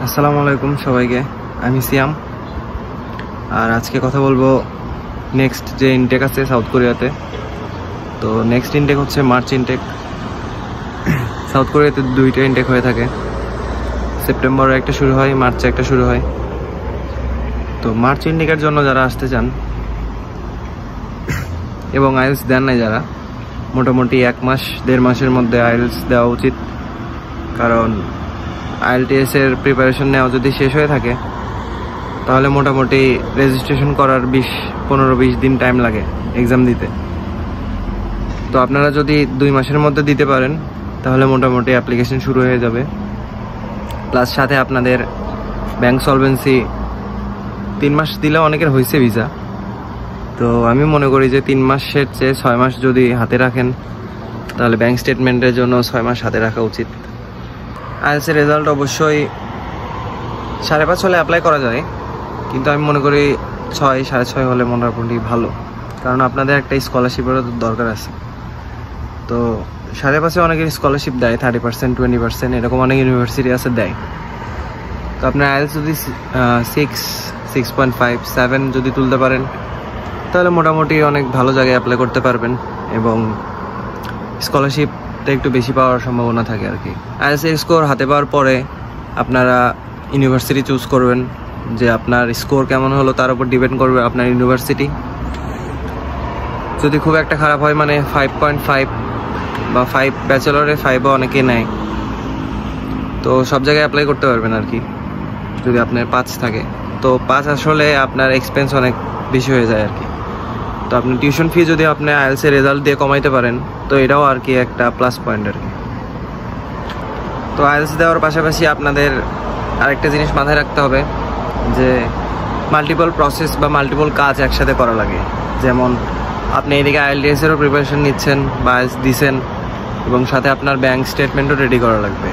আসসালামু আলাইকুম সবাইকে, আমি সিয়াম। আর আজকে কথা বলবো নেক্সট যে ইনটেক আছে সাউথ কোরিয়াতে। তো নেক্সট ইনটেক হচ্ছে মার্চ ইনটেক। সাউথ কোরিয়াতে দুইটা ইনটেক হয়ে থাকে, সেপ্টেম্বরে একটা শুরু হয়, মার্চে একটা শুরু হয়। তো মার্চ ইনটেকের জন্য যারা আসতে চান এবং আইএলস দেন নাই যারা, মোটামুটি 1 মাস 1.5 মাসের মধ্যে আইএলস দেওয়া উচিত। কারণ IELTS এর প্রিপারেশন নেওয়া যদি শেষ হয়ে থাকে তাহলে মোটামুটি রেজিস্ট্রেশন করার 15-20 দিন টাইম লাগে এক্সাম দিতে। তো আপনারা যদি 2 মাসের মধ্যে দিতে পারেন তাহলে মোটামুটি অ্যাপ্লিকেশন শুরু হয়ে যাবে। প্লাস সাথে আপনাদের ব্যাংক সলভেন্সি 3 মাস দিলে অনেকের হয়েছে ভিসা। তো আমি মনে করি যে 3 মাসের চেয়ে 6 মাস যদি হাতে রাখেন তাহলে ব্যাংক স্টেটমেন্টের জন্য 6 মাস হাতে রাখা উচিত। IELTS এর রেজাল্ট অবশ্যই 5.5 হলে অ্যাপ্লাই করা যায়, কিন্তু আমি মনে করি 6, 6.5 হলে মোটামুটি ভালো। কারণ আপনাদের একটা স্কলারশিপেরও দরকার আছে। তো 5.5 অনেকের স্কলারশিপ দেয় 30%, 20%, এরকম অনেক ইউনিভার্সিটি আছে দেয়। তো আপনার IELTS যদি 6, 6.5, 7 যদি তুলতে পারেন তাহলে মোটামুটি অনেক ভালো জায়গায় অ্যাপ্লাই করতে পারবেন এবং স্কলারশিপটা একটু বেশি পাওয়ার সম্ভাবনা থাকে আর কি। IELTS এর স্কোর হাতে পাওয়ার পরে আপনারা ইউনিভার্সিটি চুজ করবেন, যে আপনার স্কোর কেমন হলো তার উপর ডিপেন্ড করবে আপনার ইউনিভার্সিটি। যদি খুব একটা খারাপ হয়, মানে 5.5 বা 5 ব্যাচেলরে 5ও অনেকে নেয়, তো সব জায়গায় অ্যাপ্লাই করতে পারবেন আর কি। যদি আপনার 5 থাকে তো 5 আসলে আপনার এক্সপেন্স অনেক বেশি হয়ে যায় আর কি। তো আপনি টিউশন ফি যদি আপনি IELTS এর রেজাল্ট দিয়ে কমাইতে পারেন তো এটাও আর কি একটা প্লাস পয়েন্ট আর কি। তো IELTS দেওয়ার পাশাপাশি আপনাদের আরেকটা জিনিস মাথায় রাখতে হবে যে মাল্টিপল প্রসেস বা মাল্টিপল কাজ একসাথে করা লাগে। যেমন আপনি এদিকে IELTS এরও প্রিপারেশন নিচ্ছেন বা IELTS দিচ্ছেন এবং সাথে আপনার ব্যাংক স্টেটমেন্টও রেডি করা লাগবে।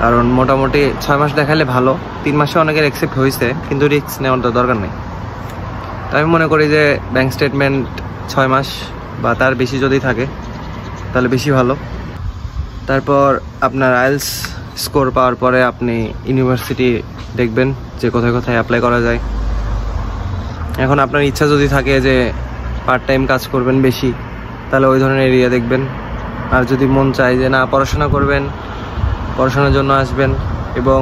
কারণ মোটামুটি 6 মাস দেখালে ভালো, 3 মাসে অনেকের অ্যাকসেপ্ট হয়েছে, কিন্তু রিস্ক নেওয়ার তো দরকার নেই। তো আমি মনে করি যে ব্যাংক স্টেটমেন্ট 6 মাস বা তার বেশি যদি থাকে তাহলে বেশি ভালো। তারপর আপনার IELTS স্কোর পাওয়ার পরে আপনি ইউনিভার্সিটি দেখবেন যে কোথায় কোথায় অ্যাপ্লাই করা যায়। এখন আপনার ইচ্ছা যদি থাকে যে পার্ট টাইম কাজ করবেন বেশি, তাহলে ওই ধরনের এরিয়া দেখবেন। আর যদি মন চায় যে না পড়াশোনা করবেন, পড়াশোনার জন্য আসবেন এবং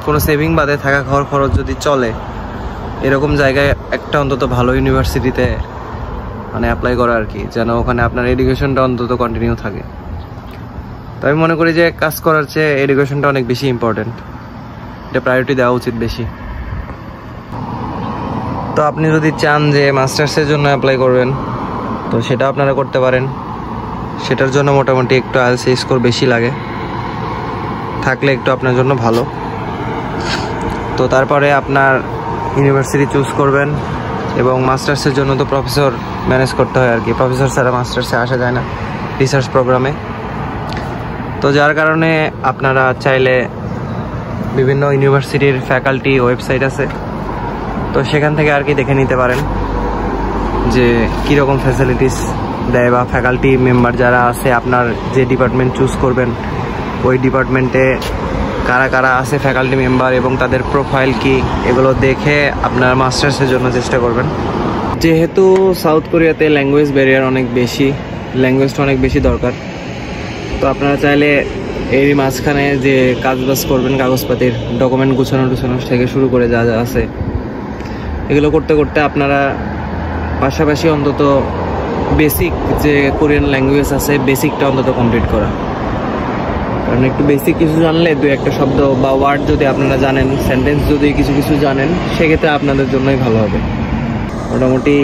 কোনো সেভিং বাদে থাকা খাওয়ার খরচ যদি চলে, এরকম জায়গায় একটা অন্তত ভালো ইউনিভার্সিটিতে মানে অ্যাপ্লাই করা আর কি, যেন ওখানে আপনার এডুকেশনটা অন্তত কন্টিনিউ থাকে। তো আমি মনে করি যে কাজ করার চেয়ে এডুকেশনটা অনেক বেশি ইম্পর্টেন্ট, এটা প্রায়োরিটি দেওয়া উচিত বেশি। তো আপনি যদি চান যে মাস্টার্সের জন্য অ্যাপ্লাই করবেন তো সেটা আপনারা করতে পারেন। সেটার জন্য মোটামুটি একটু IELTS স্কোর বেশি লাগে, থাকলে একটু আপনার জন্য ভালো। তো তারপরে আপনার ইউনিভার্সিটি চুজ করবেন এবং মাস্টার্সের জন্য তো প্রফেসর ম্যানেজ করতে হয় আর কি। প্রফেসর ছাড়া মাস্টার্সে আসা যায় না রিসার্চ প্রোগ্রামে। তো যার কারণে আপনারা চাইলে বিভিন্ন ইউনিভার্সিটির ফ্যাকাল্টি ওয়েবসাইট আছে, তো সেখান থেকে আর কি দেখে নিতে পারেন যে কীরকম ফ্যাসিলিটিস দেয় বা ফ্যাকাল্টি মেম্বার যারা আছে, আপনার যে ডিপার্টমেন্ট চুজ করবেন ওই ডিপার্টমেন্টে কারা কারা আছে ফ্যাকাল্টি মেম্বার এবং তাদের প্রোফাইল কি, এগুলো দেখে আপনার মাস্টার্সের জন্য চেষ্টা করবেন। যেহেতু সাউথ কোরিয়াতে ল্যাঙ্গুয়েজ ব্যারিয়ার অনেক বেশি, ল্যাঙ্গুয়েজটা অনেক বেশি দরকার, তো আপনারা চাইলে এরই মাঝখানে যে কাজবাজ করবেন, কাগজপাতির ডকুমেন্ট গুছানো থেকে শুরু করে যা যা আছে এগুলো করতে করতে আপনারা পাশাপাশি অন্তত বেসিক যে কোরিয়ান ল্যাঙ্গুয়েজ আছে বেসিকটা অন্তত কমপ্লিট করা। কারণ একটু বেসিক কিছু জানলে 2-1 শব্দ বা ওয়ার্ড যদি আপনারা জানেন, সেন্টেন্স যদি কিছু কিছু জানেন, সেক্ষেত্রে আপনাদের জন্যই ভালো হবে। মোটামুটি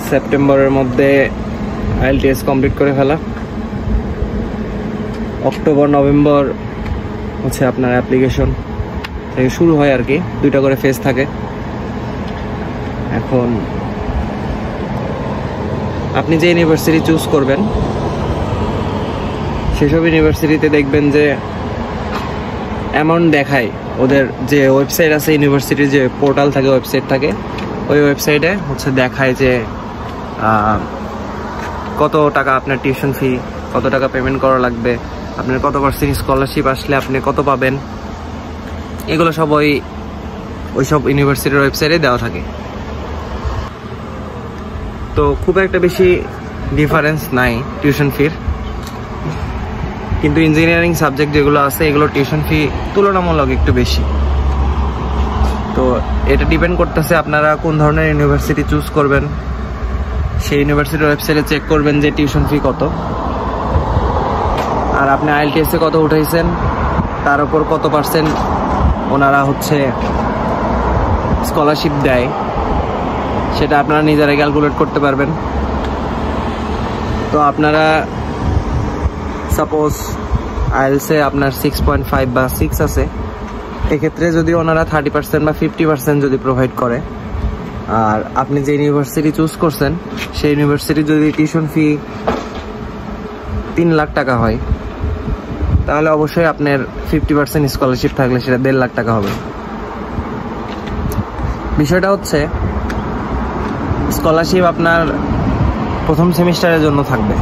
সেপ্টেম্বরের মধ্যে IELTS কমপ্লিট করে ফেলা, অক্টোবর নভেম্বর হচ্ছে আপনার অ্যাপ্লিকেশন থেকে শুরু হয় আর কি। 2টা করে ফেজ থাকে। এখন আপনি যে ইউনিভার্সিটি চুজ করবেন সেসব ইউনিভার্সিটিতে দেখবেন যে অ্যামাউন্ট দেখায়, ওদের যে ওয়েবসাইট আছে ইউনিভার্সিটির যে পোর্টাল থাকে, ওয়েবসাইট থাকে, ওই ওয়েবসাইটে হচ্ছে দেখায় যে কত টাকা আপনার টিউশন ফি, কত টাকা পেমেন্ট করা লাগবে, আপনার কত % স্কলারশিপ আসলে আপনি কত পাবেন, এগুলো সব ওই সব ইউনিভার্সিটির ওয়েবসাইটে দেওয়া থাকে। তো খুব একটা বেশি ডিফারেন্স নাই টিউশন ফির, কিন্তু ইঞ্জিনিয়ারিং সাবজেক্ট যেগুলো আছে এগুলো টিউশন ফি তুলনামূলক একটু বেশি। তো এটা ডিপেন্ড করতেছে আপনারা কোন ধরনের ইউনিভার্সিটি চুজ করবেন। সেই ইউনিভার্সিটির ওয়েবসাইটে চেক করবেন যে টিউশন ফি কত, আর আপনি আইএলটিএসে কত উঠাইছেন তার উপর কত পার্সেন্ট ওনারা হচ্ছে স্কলারশিপ দেয় সেটা আপনারা নিজেরা ক্যালকুলেট করতে পারবেন। তো আপনারা সাপোজ আইএলসে আপনার 6.5 বা 6 আছে, এক্ষেত্রে যদি ওনারা 30% বা 50% যদি প্রোভাইড করে, আর আপনি যে ইউনিভার্সিটি চুজ করছেন সেই ইউনিভার্সিটি যদি টিউশন ফি 3 লাখ টাকা হয়, তাহলে অবশ্যই আপনার 50% স্কলারশিপ থাকলে সেটা 1.5 লাখ টাকা হবে। বিষয়টা হচ্ছে স্কলারশিপ আপনার প্রথম সেমিস্টারের জন্য থাকবে,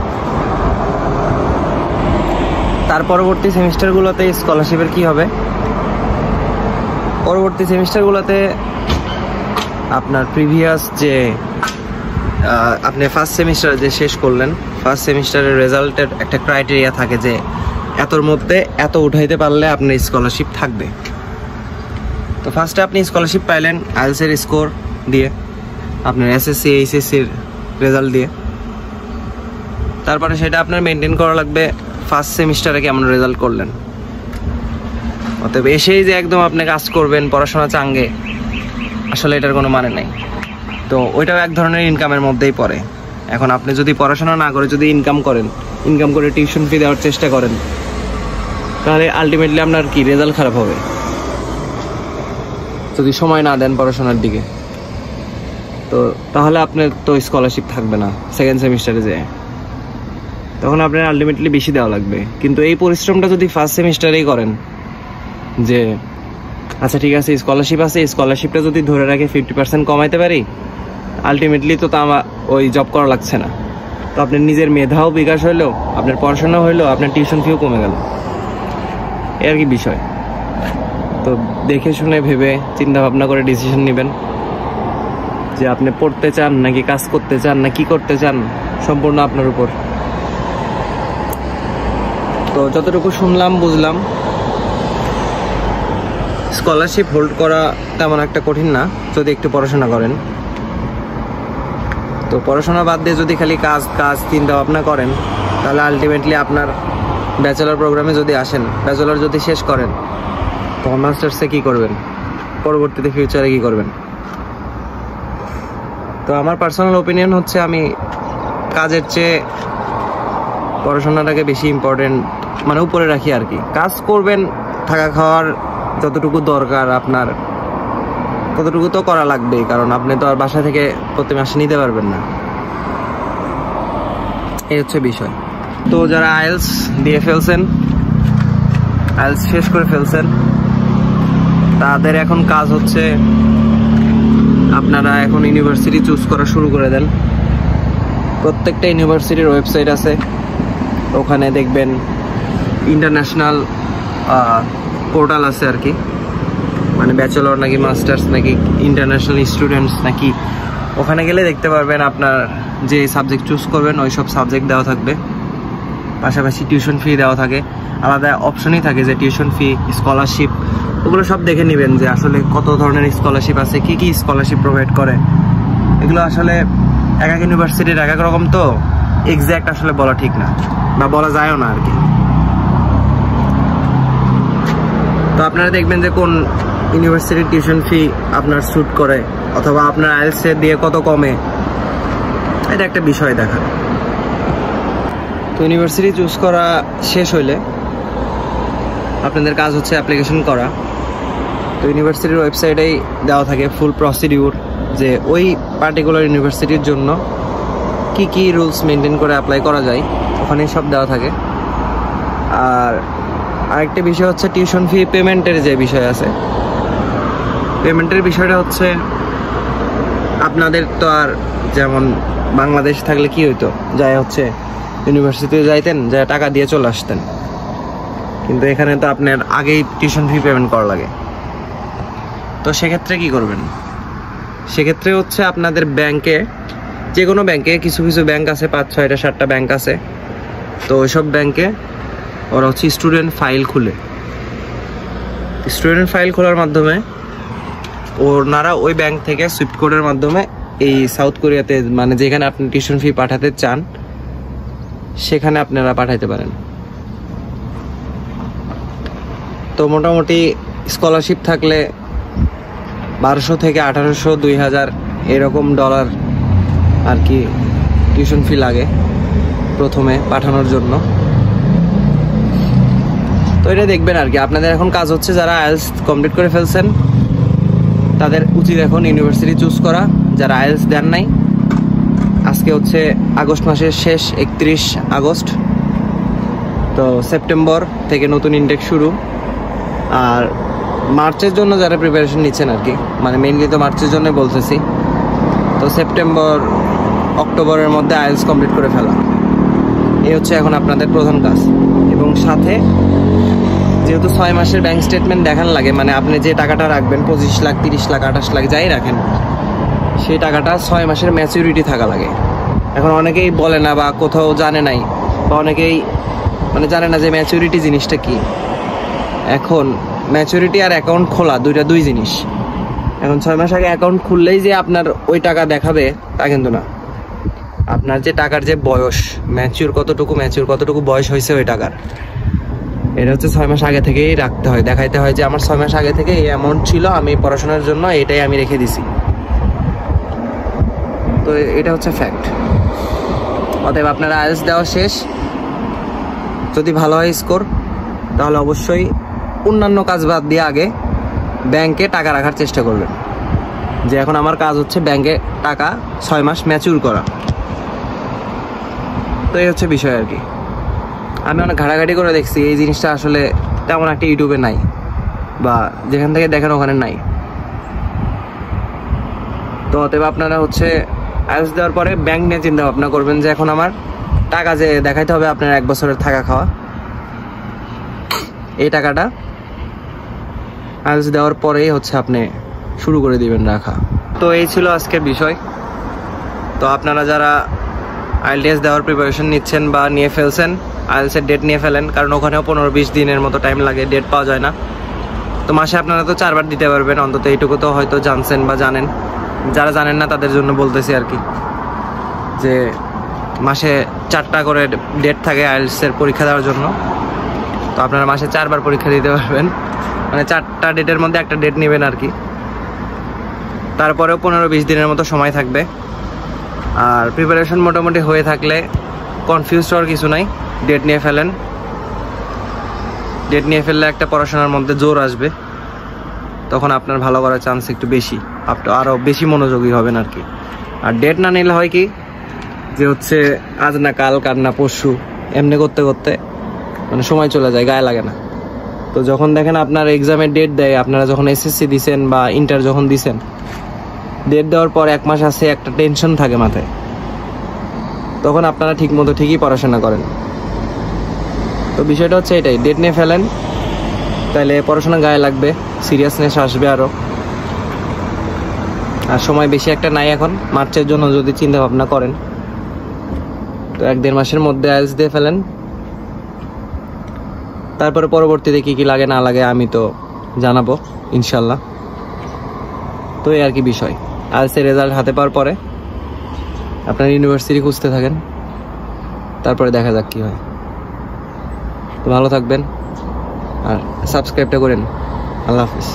তার পরবর্তী সেমিস্টারগুলোতে স্কলারশিপের কি হবে, পরবর্তী সেমিস্টারগুলোতে আপনার প্রিভিয়াস যে আপনি ফার্স্ট সেমিস্টার যে শেষ করলেন, ফার্স্ট সেমিস্টারের রেজাল্টের একটা ক্রাইটেরিয়া থাকে যে এতর মধ্যে এত উঠাইতে পারলে আপনার স্কলারশিপ থাকবে। তো ফার্স্টে আপনি স্কলারশিপ পাইলেন আইএলটিএস এর স্কোর দিয়ে, আপনার এসএসসি এইচএসসির রেজাল্ট দিয়ে, তারপরে সেটা আপনার মেনটেন করা লাগবে ফার্স্ট সেমিস্টারে কেমন রেজাল্ট করলেন। অতএব এসেই যে একদম আপনি কাজ করবেন পড়াশোনা চাঙ্গে, আসলে এটার কোনো মানে নেই। তো ওইটাও এক ধরনের ইনকামের মধ্যেই পড়ে। এখন আপনি যদি পড়াশোনা না করে যদি ইনকাম করে টিউশন ফি দেওয়ার চেষ্টা করেন, তাহলে আলটিমেটলি আপনার কি রেজাল্ট খারাপ হবে যদি সময় না দেন পড়াশোনার দিকে। তো তাহলে আপনার তো স্কলারশিপ থাকবে না সেকেন্ড সেমিস্টারে যেয়ে, তখন আপনার আলটিমেটলি বেশি দেওয়া লাগবে। কিন্তু এই পরিশ্রমটা যদি ফার্স্ট সেমিস্টারেই করেন যে আচ্ছা ঠিক আছে স্কলারশিপ আছে, স্কলারশিপটা যদি ধরে রাখে 50% কমাইতে পারি, আলটিমেটলি তো আমার ওই জব করা লাগছে না। তো আপনার নিজের মেধাও বিকাশ হইলো, আপনার পড়াশোনা হইলো, আপনার টিউশন ফিও কমে গেল, এই আর কি বিষয়। তো দেখে শুনে ভেবে চিন্তা ভাবনা করে ডিসিশন নেবেন যে আপনি পড়তে চান নাকি কাজ করতে চান না কি করতে চান, সম্পূর্ণ আপনার উপর। তো যতটুকু শুনলাম বুঝলাম, স্কলারশিপ হোল্ড করা তেমন একটা কঠিন না যদি একটু পড়াশোনা করেন। তো পড়াশোনা বাদ দিয়ে যদি খালি কাজ চিন্তা ভাবনা করেন, তাহলে আলটিমেটলি আপনার ব্যাচেলর প্রোগ্রামে যদি আসেন, ব্যাচেলর যদি শেষ করেন, তখন মাস্টার্সে কী করবেন, পরবর্তীতে ফিউচারে কী করবেন। তো আমার পার্সোনাল ওপিনিয়ন হচ্ছে আমি কাজের চেয়ে পড়াশোনাটাকে বেশি ইম্পর্টেন্ট মানে উপরে রাখি আর কি। কাজ করবেন, থাকা খাওয়ার যতটুকু দরকার আপনার ততটুকু তো করা লাগবেই, কারণ আপনি তো আর বাসা থেকে প্রতি মাসে নিতে পারবেন না, এই হচ্ছে বিষয়। তো যারা আইএলটিএস দিয়ে ফেলছেন, আইএলটিএস শেষ করে ফেলছেন, তাদের এখন কাজ হচ্ছে আপনারা এখন ইউনিভার্সিটি চুজ করা শুরু করে দেন। প্রত্যেকটা ইউনিভার্সিটির ওয়েবসাইট আছে, ওখানে দেখবেন ইন্টারন্যাশনাল পোর্টাল আছে আর কি, মানে ব্যাচেলর নাকি মাস্টার্স নাকি ইন্টারন্যাশনাল স্টুডেন্টস নাকি, ওখানে গেলে দেখতে পারবেন আপনার যে সাবজেক্ট চুজ করবেন ওই সব সাবজেক্ট দেওয়া থাকবে, পাশাপাশি টিউশন ফি দেওয়া থাকে, আলাদা অপশনই থাকে যে টিউশন ফি, স্কলারশিপ, ওগুলো সব দেখে নেবেন যে আসলে কত ধরনের স্কলারশিপ আছে, কি কি স্কলারশিপ প্রোভাইড করে। এগুলো আসলে এক এক ইউনিভার্সিটির এক এক রকম, তো এক্স্যাক্ট আসলে বলা ঠিক না বা বলা যায়ও না আর কি। তো আপনারা দেখবেন যে কোন ইউনিভার্সিটির টিউশন ফি আপনার স্যুট করে, অথবা আপনার আইএলটিএস দিয়ে কত কমে, এটা একটা বিষয় দেখার। তো ইউনিভার্সিটি চুজ করা শেষ হইলে আপনাদের কাজ হচ্ছে অ্যাপ্লিকেশন করা। তো ইউনিভার্সিটির ওয়েবসাইটেই দেওয়া থাকে ফুল প্রসিডিউর যে ওই পার্টিকুলার ইউনিভার্সিটির জন্য কি কি রুলস মেনটেন করে অ্যাপ্লাই করা যায়, ওখানেই সব দেওয়া থাকে। আর আরেকটা বিষয় হচ্ছে টিউশন ফি পেমেন্টের যে বিষয় আছে, পেমেন্টের বিষয়টা হচ্ছে আপনাদের তো আর যেমন বাংলাদেশ থাকলে কি হইতো, যাই হচ্ছে ইউনিভার্সিটিতে যাইতেন, যা টাকা দিয়ে চলে আসতেন, কিন্তু এখানে তো আপনার আগেই টিউশন ফি পেমেন্ট করা লাগে। তো সেক্ষেত্রে কি করবেন? সেক্ষেত্রে হচ্ছে আপনাদের ব্যাংকে, যে কোনো ব্যাংকে, কিছু কিছু ব্যাংক আছে 5-6টা 7টা ব্যাংক আছে, তো ওইসব ব্যাংকে ওরা হচ্ছে স্টুডেন্ট ফাইল খুলে, স্টুডেন্ট ফাইল খোলার মাধ্যমে ওনারা ওই ব্যাংক থেকে সুইফট কোডের মাধ্যমে এই সাউথ কোরিয়াতে, মানে যেখানে আপনি টিউশন ফি পাঠাতে চান সেখানে আপনারা পাঠাইতে পারেন। তো মোটামুটি স্কলারশিপ থাকলে 1200 থেকে 1800 2000 এরকম ডলার আর কি টিউশন ফি লাগে প্রথমে পাঠানোর জন্য। তো এটা দেখবেন আর কি। আপনাদের এখন কাজ হচ্ছে যারা আইএলস কমপ্লিট করে ফেলছেন তাদের উচিত এখন ইউনিভার্সিটি চুজ করা। যারা আইএলস দেন নাই, আজকে হচ্ছে আগস্ট মাসের শেষ 31 আগস্ট, তো সেপ্টেম্বর থেকে নতুন ইনটেক শুরু। আর মার্চের জন্য যারা প্রিপারেশন নিচ্ছেন আর কি, মানে মেইনলি তো মার্চের জন্য বলতেছি, তো সেপ্টেম্বর অক্টোবরের মধ্যে আইএলস কমপ্লিট করে ফেলা, এই হচ্ছে এখন আপনাদের প্রধান কাজ। এবং সাথে যেহেতু 6 মাসের ব্যাংক স্টেটমেন্ট দেখান লাগে, মানে আপনি যে টাকাটা রাখবেন 25 লাখ 30 লাখ 28 লাখ যাই রাখেন, সেই টাকাটা 6 মাসের ম্যাচুরিটি থাকা লাগে। এখন অনেকেই বলে না বা কোথাও জানে নাই, বা অনেকেই মানে জানে না যে ম্যাচুরিটি জিনিসটা কি। এখন ম্যাচুরিটি আর অ্যাকাউন্ট খোলা দুই জিনিস। এখন 6 মাস আগে অ্যাকাউন্ট খুললেই যে আপনার ওই টাকা দেখাবে তা কিন্তু না। আপনার যে টাকার যে বয়স, ম্যাচিউর কতটুকু বয়স হয়েছে ওই টাকার, এটা হচ্ছে 6 মাস আগে থেকেই রাখতে হয়, দেখাইতে হয় যে আমার 6 মাস আগে থেকে এই অ্যামাউন্ট ছিল, আমি পড়াশোনার জন্য এটাই আমি রেখে দিছি। তো এটা হচ্ছে ফ্যাক্ট। অতএব আপনার আইএলস দেওয়া শেষ, যদি ভালো হয় স্কোর, তাহলে অবশ্যই অন্যান্য কাজ বাদ দিয়ে আগে ব্যাংকে টাকা রাখার চেষ্টা করবেন। যে এখন আমার কাজ হচ্ছে ব্যাংকে টাকা 6 মাস ম্যাচিউর করা। তো এই হচ্ছে বিষয় আর কি। আমি অনেক ঘাটাঘাটি করে দেখছি, এই জিনিসটা আসলে তেমন একটা ইউটিউবে নাই, বা যেখান থেকে দেখেন ওখানে নাই। তো অতএব আপনারা হচ্ছে আইএলস দেওয়ার পরে ব্যাংক নিয়ে চিন্তা ভাবনা করবেন যে এখন আমার টাকা যে দেখাইতে হবে আপনার 1 বছরের থাকা খাওয়া, এই টাকাটা আইএলস দেওয়ার পরেই হচ্ছে আপনি শুরু করে দিবেন রাখা। তো এই ছিল আজকের বিষয়। তো আপনারা যারা আইএলটিএস দেওয়ার প্রিপারেশন নিচ্ছেন বা নিয়ে ফেলছেন, আইএলসের ডেট নিয়ে ফেলেন, কারণ ওখানেও 15-20 দিনের মতো টাইম লাগে, ডেট পাওয়া যায় না। তো মাসে আপনারা তো 4 বার দিতে পারবেন অন্তত, এইটুকু তো হয়তো জানছেন বা জানেন। যারা জানেন না তাদের জন্য বলতেছি আর কি, যে মাসে 4টা করে ডেট থাকে আইএলটিএসের পরীক্ষা দেওয়ার জন্য। তো আপনারা মাসে 4 বার পরীক্ষা দিতে পারবেন, মানে 4টা ডেটের মধ্যে একটা ডেট নেবেন আর কি। তারপরেও 15-20 দিনের মতো সময় থাকবে। আর প্রিপারেশন মোটামুটি হয়ে থাকলে কনফিউজ হওয়ার কিছু নাই, ডেট নিয়ে ফেলেন। ডেট নিয়ে ফেললে একটা পড়াশোনার মধ্যে জোর আসবে, তখন আপনার ভালো করার চান্স একটু বেশি, আপনি আরও বেশি মনোযোগী হবেন আর কি। আর ডেট না নিলে হয় কি, যে হচ্ছে আজ না কাল, কাল না পরশু, এমনি করতে করতে মানে সময় চলে যায়, গায়ে লাগে না। তো যখন দেখেন আপনার এক্সামের ডেট দেয়, আপনারা যখন এসএসসি দিছেন বা ইন্টার যখন দিছেন, ডেট দেওয়ার পর 1 মাস আছে একটা টেনশন থাকে মাথায়, তখন আপনারা ঠিকই পড়াশোনা করেন। তো বিষয়টা হচ্ছে এটাই, ডেট নিয়ে ফেলেন, তাহলে পড়াশোনা গায়ে লাগবে, সিরিয়াসনেস আসবে আরও। আর সময় বেশি একটা নাই এখন, মার্চের জন্য যদি চিন্তা ভাবনা করেন, তো 1-1.5 মাসের মধ্যে আইএলটিএস দিয়ে ফেলেন। তারপরে পরবর্তীতে কি লাগে না লাগে আমি তো জানাবো ইনশাল্লাহ। তো এই আর কি বিষয়। আইএলটিএস রেজাল্ট হাতে পাওয়ার পরে আপনার ইউনিভার্সিটি খুঁজতে থাকেন, তারপরে দেখা যাক কি হয়। তো ভালো থাকবেন আর সাবস্ক্রাইবটা করেন। আল্লাহ হাফিজ।